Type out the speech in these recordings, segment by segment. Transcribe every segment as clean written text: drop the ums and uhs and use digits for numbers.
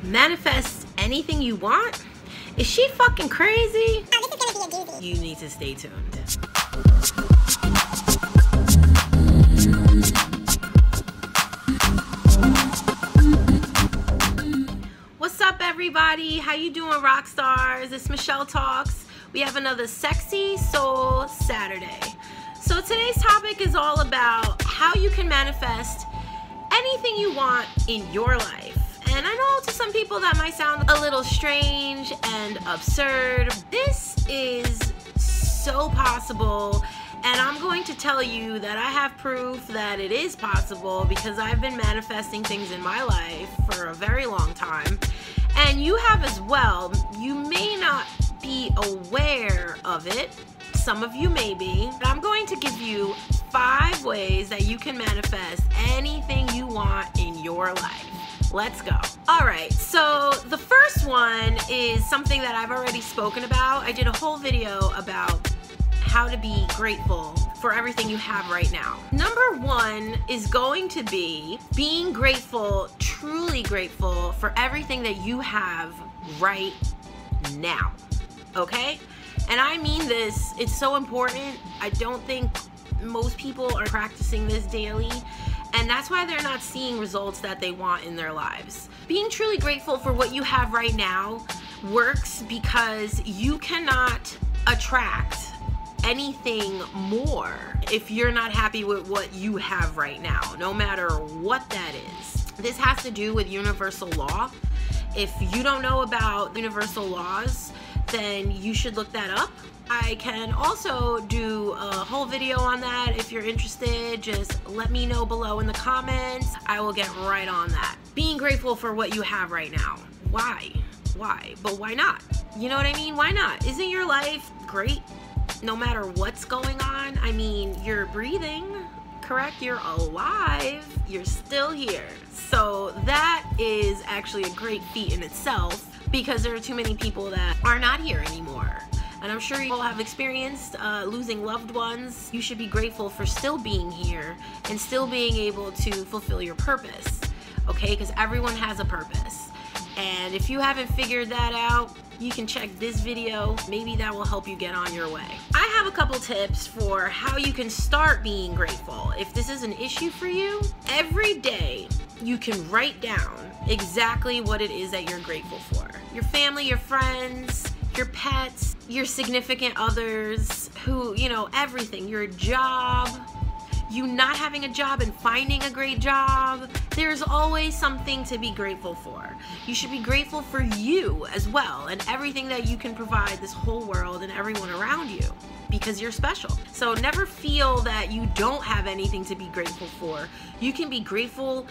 manifest anything you want? Is she fucking crazy? Oh, this is gonna be a doozy. You need to stay tuned. What's up, everybody? How you doing, rock stars? It's Michelle Talks. We have another Sexy Soul Saturday. So today's topic is all about how you can manifest anything you want in your life. And I know to some people that might sound a little strange and absurd. This is so possible, and I'm going to tell you that I have proof that it is possible because I've been manifesting things in my life for a very long time, and you have as well. You may not be aware of it. Some of you may be. But I'm going to give you 5 ways that you can manifest anything you want in your life. Let's go. All right, so the first one is something that I've already spoken about. I did a whole video about how to be grateful for everything you have right now. Number 1 is going to be being grateful, truly grateful for everything that you have right now, okay? And I mean this, it's so important. I don't think most people are practicing this daily, and that's why they're not seeing results that they want in their lives. Being truly grateful for what you have right now works because you cannot attract anything more if you're not happy with what you have right now, no matter what that is. This has to do with universal law. If you don't know about universal laws, then you should look that up. I can also do a whole video on that. If you're interested, just let me know below in the comments. I will get right on that. Being grateful for what you have right now. Why? But why not? You know what I mean? Why not? Isn't your life great no matter what's going on? I mean, you're breathing, correct? You're alive. You're still here. So that is actually a great feat in itself, because there are too many people that are not here anymore. And I'm sure you all have experienced losing loved ones. You should be grateful for still being here and still being able to fulfill your purpose, okay? Because everyone has a purpose. And if you haven't figured that out, you can check this video. Maybe that will help you get on your way. I have a couple tips for how you can start being grateful. If this is an issue for you, every day you can write down exactly what it is that you're grateful for. Your family, your friends, your pets, your significant others, who, you know, everything, your job, you not having a job and finding a great job. There's always something to be grateful for. You should be grateful for you as well and everything that you can provide this whole world and everyone around you, because you're special. So never feel that you don't have anything to be grateful for. You can be grateful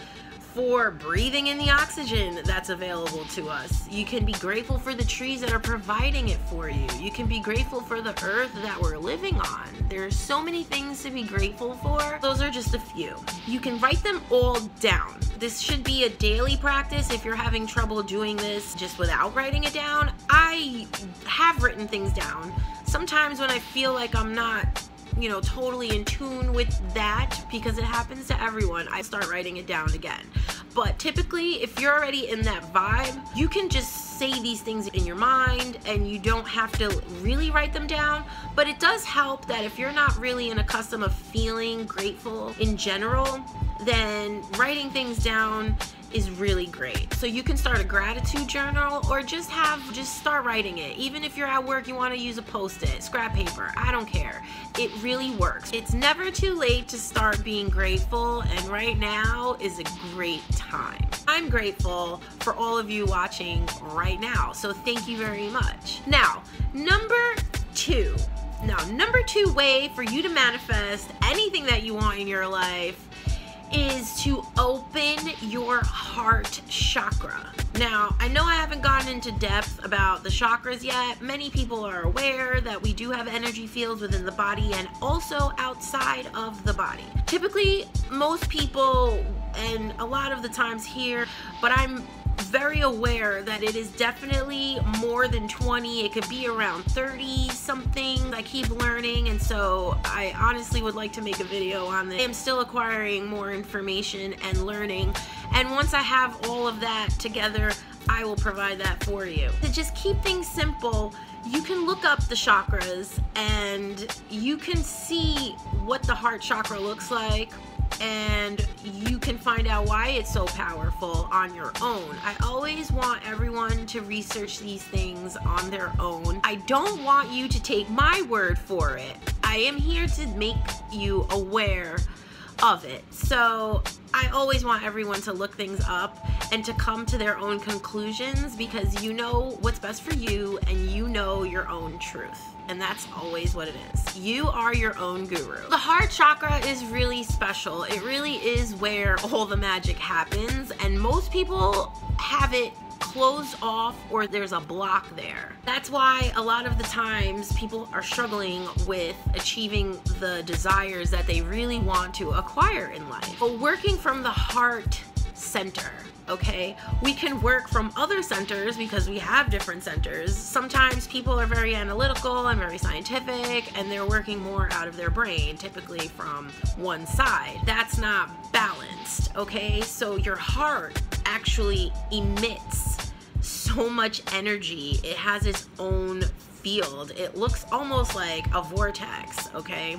for breathing in the oxygen that's available to us. You can be grateful for the trees that are providing it for you. You can be grateful for the earth that we're living on. There's so many things to be grateful for. Those are just a few. You can write them all down. This should be a daily practice. If you're having trouble doing this just without writing it down, I have written things down. Sometimes when I feel like I'm not, you know, totally in tune with that, because it happens to everyone, I start writing it down again. But typically, if you're already in that vibe, you can just say these things in your mind and you don't have to really write them down. But it does help that if you're not really in a custom of feeling grateful in general, then writing things down is really great. So you can start a gratitude journal, or just start writing it. Even if you're at work, you want to use a post-it, scrap paper, I don't care. It really works. It's never too late to start being grateful, and right now is a great time. I'm grateful for all of you watching right now, so thank you very much. Now, number 2 way for you to manifest anything that you want in your life is to open your heart chakra. Now, I know I haven't gotten into depth about the chakras yet. Many people are aware that we do have energy fields within the body and also outside of the body. Typically, most people, and a lot of the times here, but I'm very aware that it is definitely more than 20. It could be around 30 something. I keep learning, and so I honestly would like to make a video on this. I am still acquiring more information and learning, and once I have all of that together, I I will provide that for you. To just keep things simple, you can look up the chakras and you can see what the heart chakra looks like, and you can find out why it's so powerful on your own. I always want everyone to research these things on their own. I don't want you to take my word for it. I am here to make you aware of it. So I always want everyone to look things up and to come to their own conclusions, because you know what's best for you and you know your own truth. And that's always what it is. You are your own guru. The heart chakra is really special. It really is where all the magic happens, and most people have it closed off or there's a block there. That's why a lot of the times people are struggling with achieving the desires that they really want to acquire in life. But working from the heart center, okay? We can work from other centers because we have different centers. Sometimes people are very analytical and very scientific, and they're working more out of their brain, typically from one side. That's not balanced, okay? So your heart actually emits so much energy. It has its own field. It looks almost like a vortex, okay?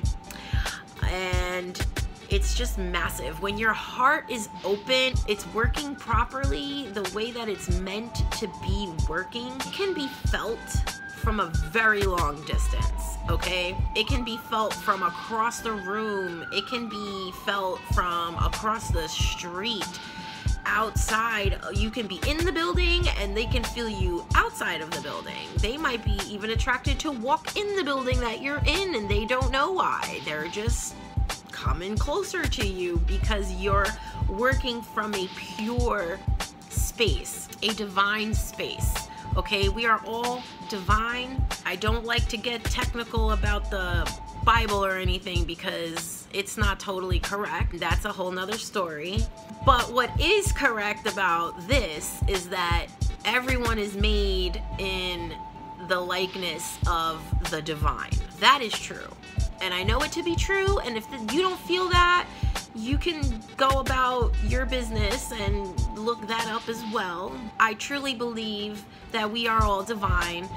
And it's just massive. When your heart is open, it's working properly the way that it's meant to be working. It can be felt from a very long distance, okay? It can be felt from across the room. It can be felt from across the street. Outside, you can be in the building and they can feel you outside of the building. They might be even attracted to walk in the building that you're in, and they don't know why. They're just coming closer to you because you're working from a pure space, a divine space. Okay, we are all divine. I don't like to get technical about the Bible or anything because it's not totally correct. That's a whole nother story. But what is correct about this is that everyone is made in the likeness of the divine. That is true. And I know it to be true. And if you don't feel that, you can go about your business and look that up as well. I truly believe that we are all divine,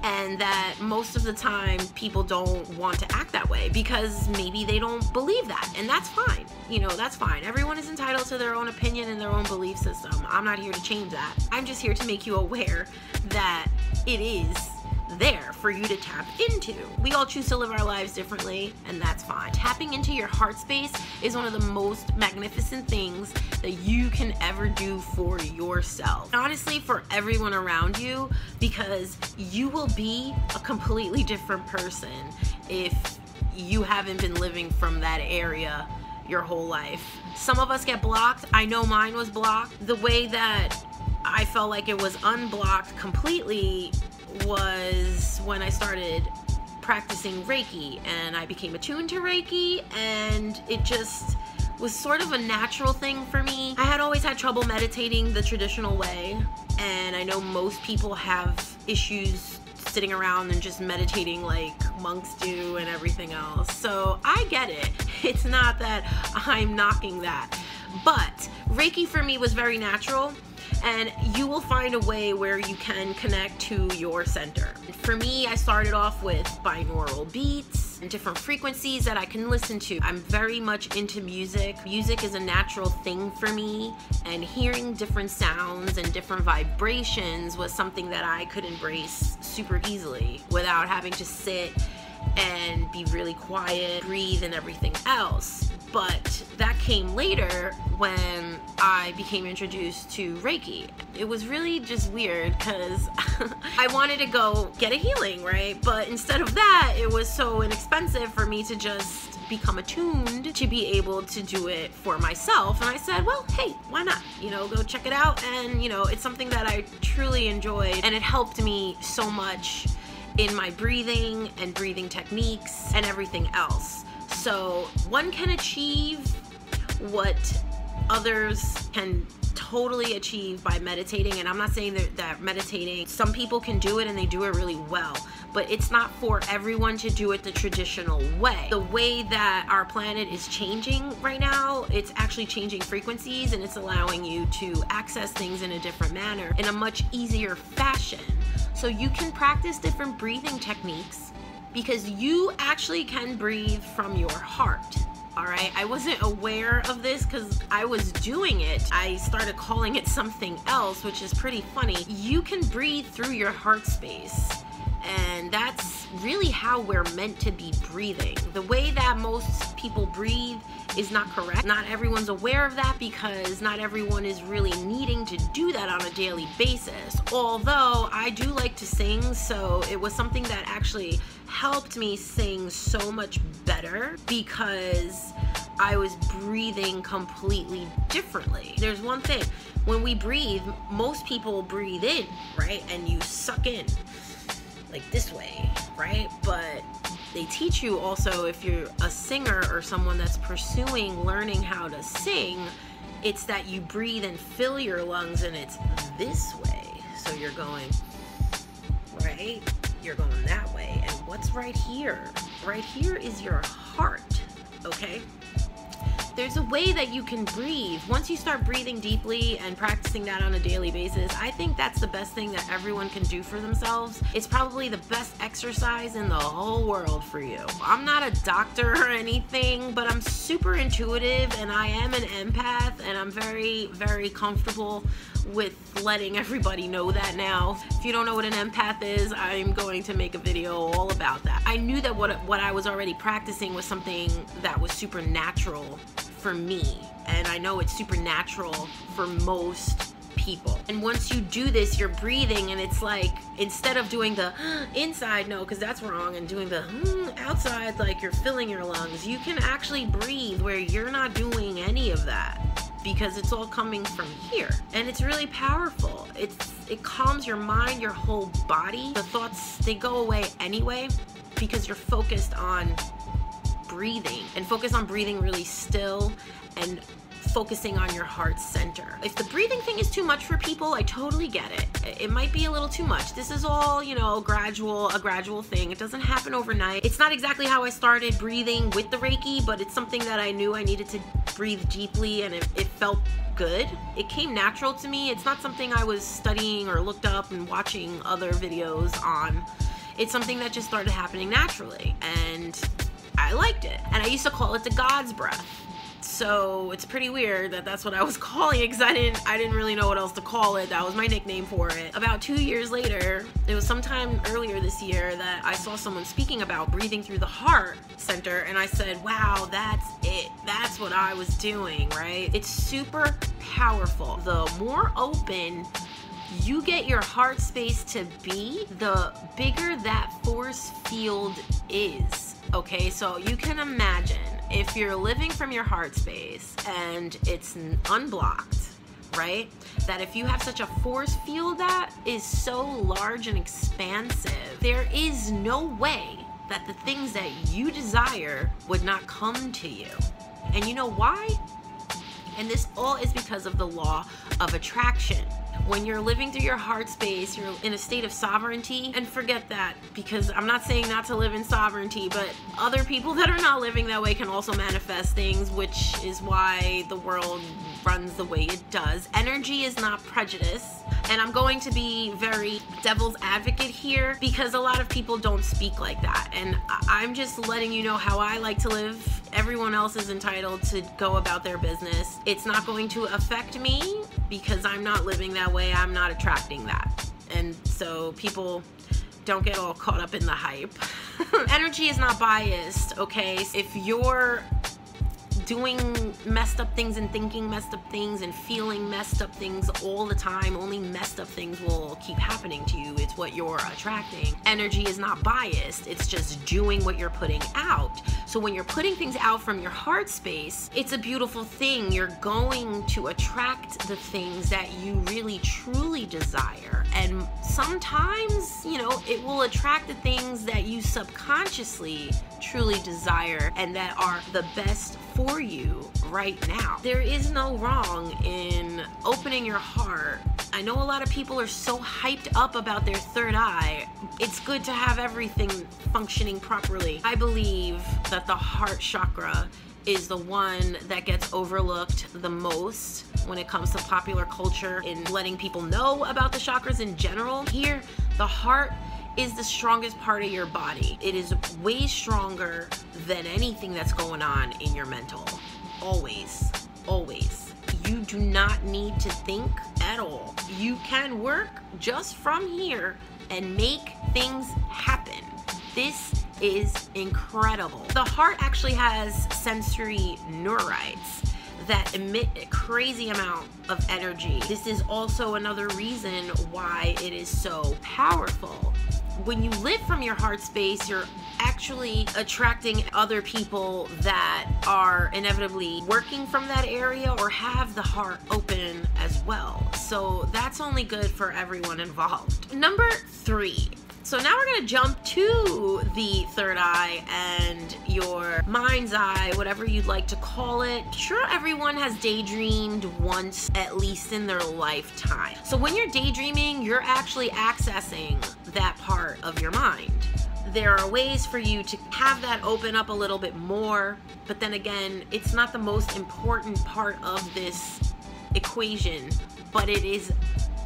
and that most of the time people don't want to act that way because maybe they don't believe that, and that's fine. You know, that's fine. Everyone is entitled to their own opinion and their own belief system. I'm not here to change that. I'm just here to make you aware that it is there for you to tap into. We all choose to live our lives differently, and that's fine. Tapping into your heart space is one of the most magnificent things that you can ever do for yourself. Honestly, for everyone around you, because you will be a completely different person if you haven't been living from that area your whole life. Some of us get blocked. I know mine was blocked. The way that I felt like it was unblocked completely was when I started practicing Reiki, and I became attuned to Reiki, and it just was sort of a natural thing for me. I had always had trouble meditating the traditional way, and I know most people have issues sitting around and just meditating like monks do and everything else. So I get it. It's not that I'm knocking that. But Reiki for me was very natural, and you will find a way where you can connect to your center. For me, I started off with binaural beats and different frequencies that I can listen to. I'm very much into music. Music is a natural thing for me, and hearing different sounds and different vibrations was something that I could embrace super easily without having to sit and be really quiet, breathe, and everything else. But that came later when I became introduced to Reiki. It was really just weird because I wanted to go get a healing, right? But instead of that, it was so inexpensive for me to just become attuned to be able to do it for myself. And I said, well, hey, why not? You know, go check it out. And, you know, it's something that I truly enjoyed, and it helped me so much in my breathing and breathing techniques and everything else. So one can achieve what others can totally achieved by meditating. And I'm not saying that meditating, some people can do it and they do it really well, but it's not for everyone to do it the traditional way. The way that our planet is changing right now, it's actually changing frequencies, and it's allowing you to access things in a different manner, in a much easier fashion. So you can practice different breathing techniques because you actually can breathe from your heart. All right, I wasn't aware of this because I was doing it. I started calling it something else, which is pretty funny. You can breathe through your heart space, and that's really how we're meant to be breathing. The way that most people breathe is not correct. Not everyone's aware of that because not everyone is really needing to do that on a daily basis. Although I do like to sing, so it was something that actually helped me sing so much better because I was breathing completely differently. There's one thing, when we breathe, most people breathe in, right? And you suck in like this way, right? But they teach you also, if you're a singer or someone that's pursuing learning how to sing, it's that you breathe and fill your lungs, and it's this way. So you're going, right? You're going that way. And what's right here? Right here is your heart, okay? There's a way that you can breathe. Once you start breathing deeply and practicing that on a daily basis, I think that's the best thing that everyone can do for themselves. It's probably the best exercise in the whole world for you. I'm not a doctor or anything, but I'm super intuitive, and I am an empath, and I'm very, very comfortable with letting everybody know that now. If you don't know what an empath is, I'm going to make a video all about that. I knew that what I was already practicing was something that was supernatural for me, and I know it's supernatural for most people. And once you do this, you're breathing, and it's like, instead of doing the inside, no, because that's wrong, and doing the outside, like you're filling your lungs, you can actually breathe where you're not doing any of that, because it's all coming from here. And it's really powerful. It calms your mind, your whole body. The thoughts, they go away anyway because you're focused on breathing, and focus on breathing really still and focusing on your heart center. If the breathing thing is too much for people, I totally get it. It might be a little too much. This is all, you know, a gradual thing. It doesn't happen overnight. It's not exactly how I started breathing with the Reiki, but it's something that I knew I needed to breathe deeply, and it felt good. It came natural to me. It's not something I was studying or looked up and watching other videos on. It's something that just started happening naturally, and I liked it. And I used to call it the God's breath. So it's pretty weird that that's what I was calling it, because I didn't really know what else to call it. That was my nickname for it. About 2 years later, it was sometime earlier this year, that I saw someone speaking about breathing through the heart center, and I said, wow, that's it. That's what I was doing, right? It's super powerful. The more open you get your heart space to be, the bigger that force field is. Okay, so you can imagine if you're living from your heart space and it's unblocked, right? That if you have such a force field that is so large and expansive, there is no way that the things that you desire would not come to you. And you know why? And this all is because of the law of attraction. When you're living through your heart space, you're in a state of sovereignty. And forget that, because I'm not saying not to live in sovereignty, but other people that are not living that way can also manifest things, which is why the world runs the way it does. Energy is not prejudice. And I'm going to be very devil's advocate here, because a lot of people don't speak like that. And I'm just letting you know how I like to live. Everyone else is entitled to go about their business. It's not going to affect me because I'm not living that way. I'm not attracting that. And so people don't get all caught up in the hype. Energy is not biased, okay? If you're doing messed up things and thinking messed up things and feeling messed up things all the time, only messed up things will keep happening to you. It's what you're attracting. Energy is not biased. It's just doing what you're putting out. So when you're putting things out from your heart space, it's a beautiful thing. You're going to attract the things that you really truly desire. And sometimes, you know, it will attract the things that you subconsciously truly desire and that are the best for you right now. There is no wrong in opening your heart. I know a lot of people are so hyped up about their third eye. It's good to have everything functioning properly. I believe that the heart chakra is the one that gets overlooked the most when it comes to popular culture in letting people know about the chakras in general. Here, the heart is the strongest part of your body. It is way stronger than anything that's going on in your mental. Always, always. You do not need to think at all. You can work just from here and make things happen. This is incredible. The heart actually has sensory neurites that emit a crazy amount of energy. This is also another reason why it is so powerful. When you live from your heart space, you're actually attracting other people that are inevitably working from that area or have the heart open as well. So that's only good for everyone involved. Number 3. So now we're gonna jump to the third eye and your mind's eye, whatever you'd like to call it. Sure, everyone has daydreamed once at least in their lifetime. So when you're daydreaming, you're actually accessing that part of your mind. There are ways for you to have that open up a little bit more, but then again, it's not the most important part of this equation, but it is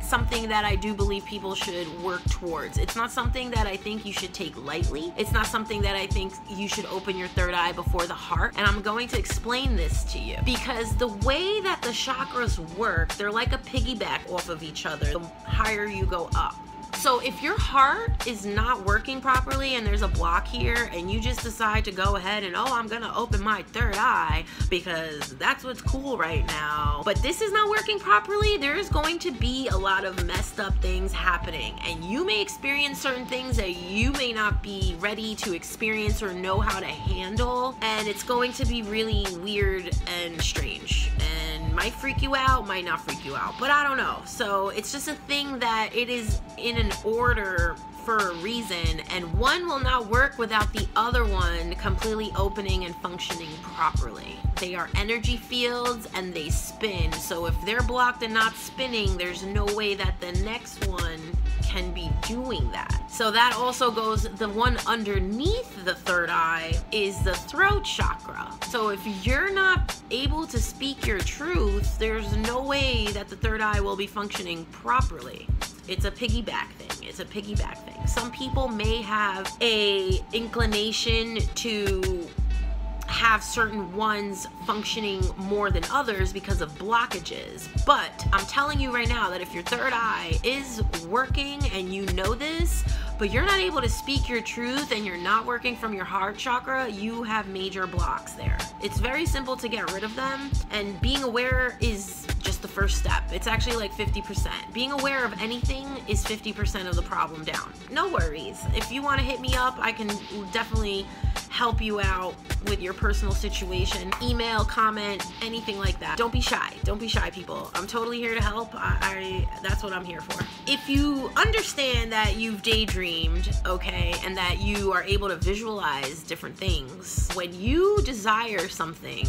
something that I do believe people should work towards. It's not something that I think you should take lightly. It's not something that I think you should open your third eye before the heart. And I'm going to explain this to you because the way that the chakras work, they're like a piggyback off of each other the higher you go up. So if your heart is not working properly and there's a block here and you just decide to go ahead and, oh, I'm gonna open my third eye because that's what's cool right now, but this is not working properly, there's going to be a lot of messed up things happening and you may experience certain things that you may not be ready to experience or know how to handle, and it's going to be really weird and strange and might freak you out, might not freak you out, but I don't know. So it's just a thing that it is in an order for a reason, and one will not work without the other one completely opening and functioning properly. They are energy fields and they spin, so if they're blocked and not spinning, there's no way that the next one can be doing that. So that also goes, the one underneath the third eye is the throat chakra. So if you're not able to speak your truth, there's no way that the third eye will be functioning properly. It's a piggyback thing. It's a piggyback thing. Some people may have a inclination to have certain ones functioning more than others because of blockages. But I'm telling you right now that if your third eye is working and you know this, but you're not able to speak your truth and you're not working from your heart chakra, you have major blocks there. It's very simple to get rid of them, and being aware is just the first step. It's actually like 50%. Being aware of anything is 50% of the problem down. No worries. If you want to hit me up, I can definitely help you out with your personal situation. Email, comment, anything like that. Don't be shy. Don't be shy, people. I'm totally here to help. That's what I'm here for. If you understand that you've daydreamed, okay, and that you are able to visualize different things, when you desire something,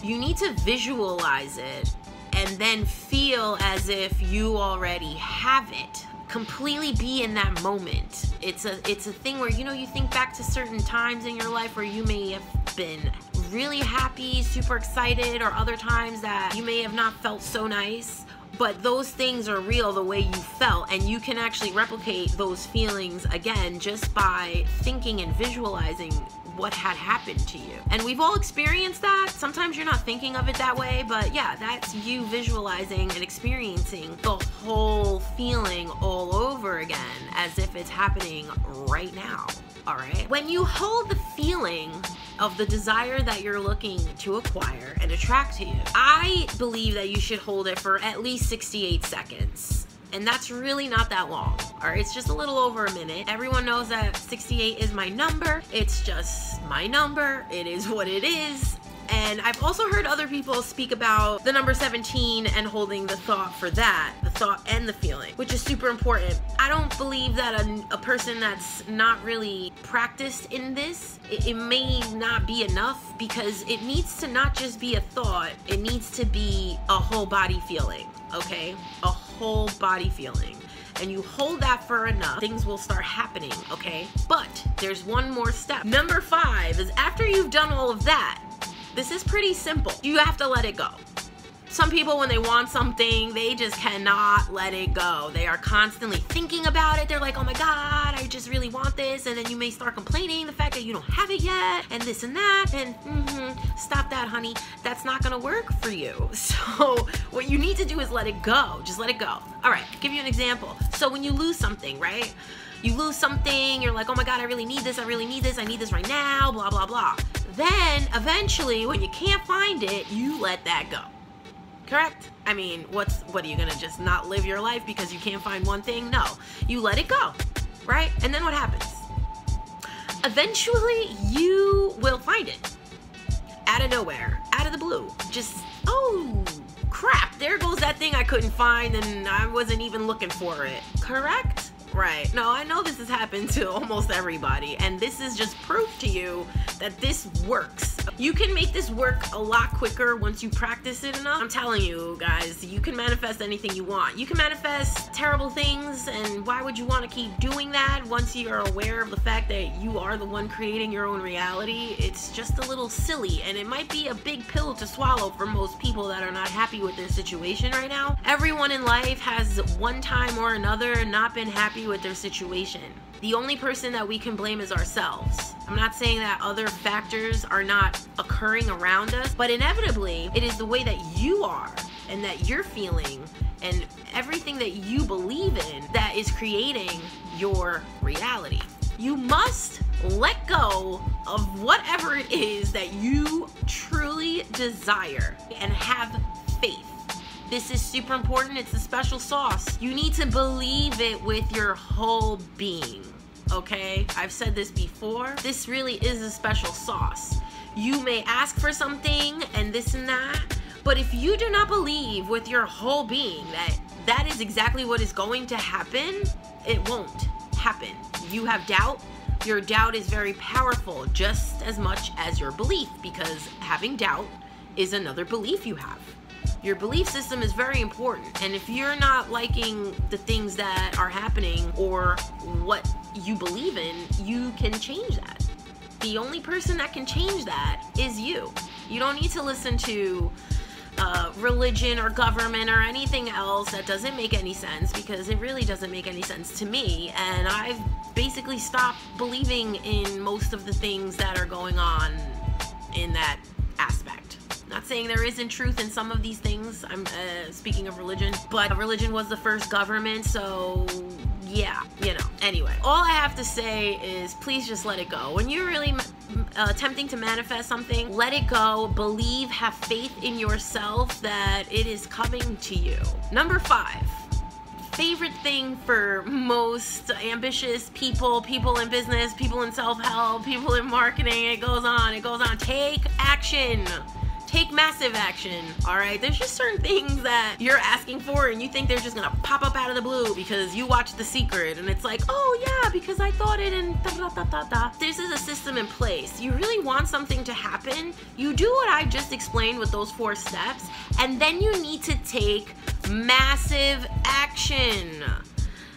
you need to visualize it and then feel as if you already have it. Completely be in that moment. It's a thing where, you know, you think back to certain times in your life where you may have been really happy, super excited, or other times that you may have not felt so nice, but those things are real the way you felt, and you can actually replicate those feelings again just by thinking and visualizing what had happened to you. And we've all experienced that. Sometimes you're not thinking of it that way, but yeah, that's you visualizing and experiencing the whole feeling all over again as if it's happening right now. All right. When you hold the feeling of the desire that you're looking to acquire and attract to you, I believe that you should hold it for at least 68 seconds. And that's really not that long. All right, it's just a little over a minute. Everyone knows that 68 is my number. It's just my number. It is what it is. And I've also heard other people speak about the number 17 and holding the thought for that, the thought and the feeling, which is super important. I don't believe that a person that's not really practiced in this, it may not be enough, because it needs to not just be a thought, it needs to be a whole body feeling, okay? A whole body feeling. And you hold that for enough, things will start happening, okay? But there's one more step. Number 5 is after you've done all of that, this is pretty simple. You have to let it go. Some people, when they want something, they just cannot let it go. They are constantly thinking about it. They're like, oh my God, I just really want this. And then you may start complaining the fact that you don't have it yet, and this and that. And stop that, honey. That's not gonna work for you. So what you need to do is let it go. Just let it go. All right, I'll give you an example. So when you lose something, right? You lose something, you're like, oh my God, I really need this, I really need this, I need this right now, blah, blah, blah. Then eventually, when you can't find it, you let that go. Correct? I mean, what are you gonna just not live your life because you can't find one thing? No, you let it go, right? And then what happens? Eventually, you will find it. Out of nowhere, out of the blue. Just, oh, crap, there goes that thing I couldn't find and I wasn't even looking for it. Correct? Right. No, I know this has happened to almost everybody, and this is just proof to you that this works. You can make this work a lot quicker once you practice it enough. I'm telling you guys, you can manifest anything you want. You can manifest terrible things, and why would you want to keep doing that once you're aware of the fact that you are the one creating your own reality? It's just a little silly, and it might be a big pill to swallow for most people that are not happy with their situation right now. Everyone in life has one time or another not been happy with their situation. The only person that we can blame is ourselves. I'm not saying that other factors are not occurring around us, but inevitably it is the way that you are and that you're feeling and everything that you believe in that is creating your reality. You must let go of whatever it is that you truly desire and have faith. This is super important. It's a special sauce. You need to believe it with your whole being, okay? I've said this before. This really is a special sauce. You may ask for something and this and that, but if you do not believe with your whole being that that is exactly what is going to happen, it won't happen. You have doubt. Your doubt is very powerful, just as much as your belief, because having doubt is another belief you have. Your belief system is very important, and if you're not liking the things that are happening or what you believe in, you can change that. The only person that can change that is you. You don't need to listen to religion or government or anything else that doesn't make any sense, because it really doesn't make any sense to me, and I've basically stopped believing in most of the things that are going on in that aspect. Not saying there isn't truth in some of these things. I'm speaking of religion, but religion was the first government, so yeah, you know. Anyway, all I have to say is please just let it go. When you're really attempting to manifest something, let it go. Believe, have faith in yourself that it is coming to you. Number 5. Favorite thing for most ambitious people, people in business, people in self-help, people in marketing, it goes on, it goes on. Take action. Take massive action, all right? There's just certain things that you're asking for and you think they're just gonna pop up out of the blue because you watched The Secret and it's like, oh yeah, because I thought it and da-da-da-da-da. This is a system in place. You really want something to happen, you do what I just explained with those 4 steps, and then you need to take massive action.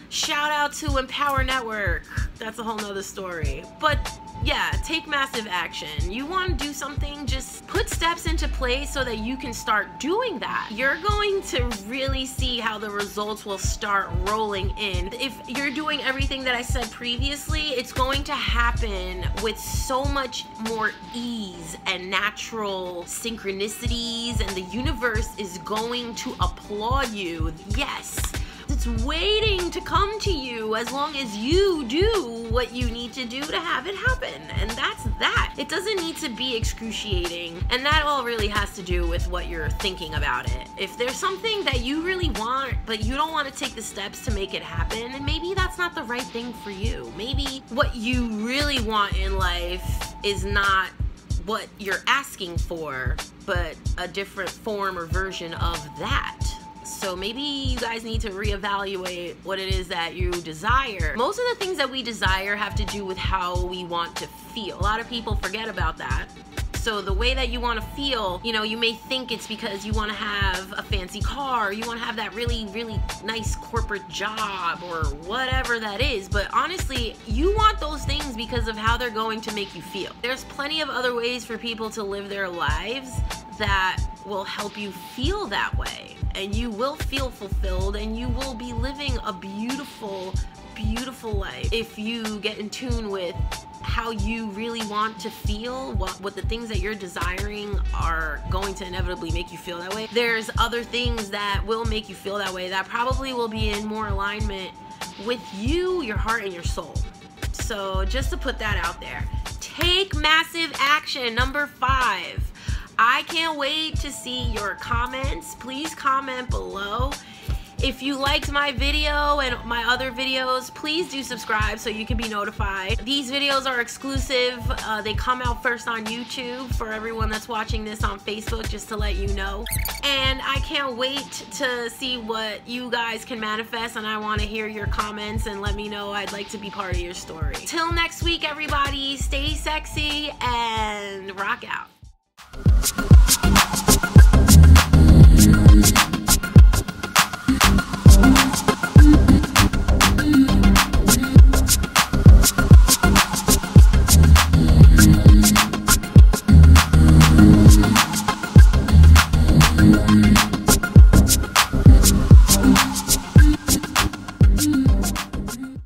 Shout out to Empower Network. That's a whole nother story. But yeah, take massive action. You want to do something, just put steps into place so that you can start doing that. You're going to really see how the results will start rolling in. If you're doing everything that I said previously, it's going to happen with so much more ease and natural synchronicities, and the universe is going to applaud you. Yes. It's waiting to come to you as long as you do what you need to do to have it happen. And that's that. It doesn't need to be excruciating. And that all really has to do with what you're thinking about it. If there's something that you really want, but you don't want to take the steps to make it happen, then maybe that's not the right thing for you. Maybe what you really want in life is not what you're asking for, but a different form or version of that. So maybe you guys need to reevaluate what it is that you desire. Most of the things that we desire have to do with how we want to feel. A lot of people forget about that. So the way that you want to feel, you know, you may think it's because you want to have a fancy car, you want to have that really, really nice corporate job or whatever that is. But honestly, you want those things because of how they're going to make you feel. There's plenty of other ways for people to live their lives that will help you feel that way. And you will feel fulfilled and you will be living a beautiful, beautiful life if you get in tune with how you really want to feel, what the things that you're desiring are going to inevitably make you feel that way. There's other things that will make you feel that way that probably will be in more alignment with you, your heart, and your soul. So just to put that out there, take massive action. Number 5. I can't wait to see your comments. Please comment below. If you liked my video and my other videos, please do subscribe so you can be notified. These videos are exclusive. They come out first on YouTube for everyone that's watching this on Facebook, just to let you know. And I can't wait to see what you guys can manifest, and I want to hear your comments and let me know. I'd like to be part of your story. Till next week, everybody, stay sexy and rock out.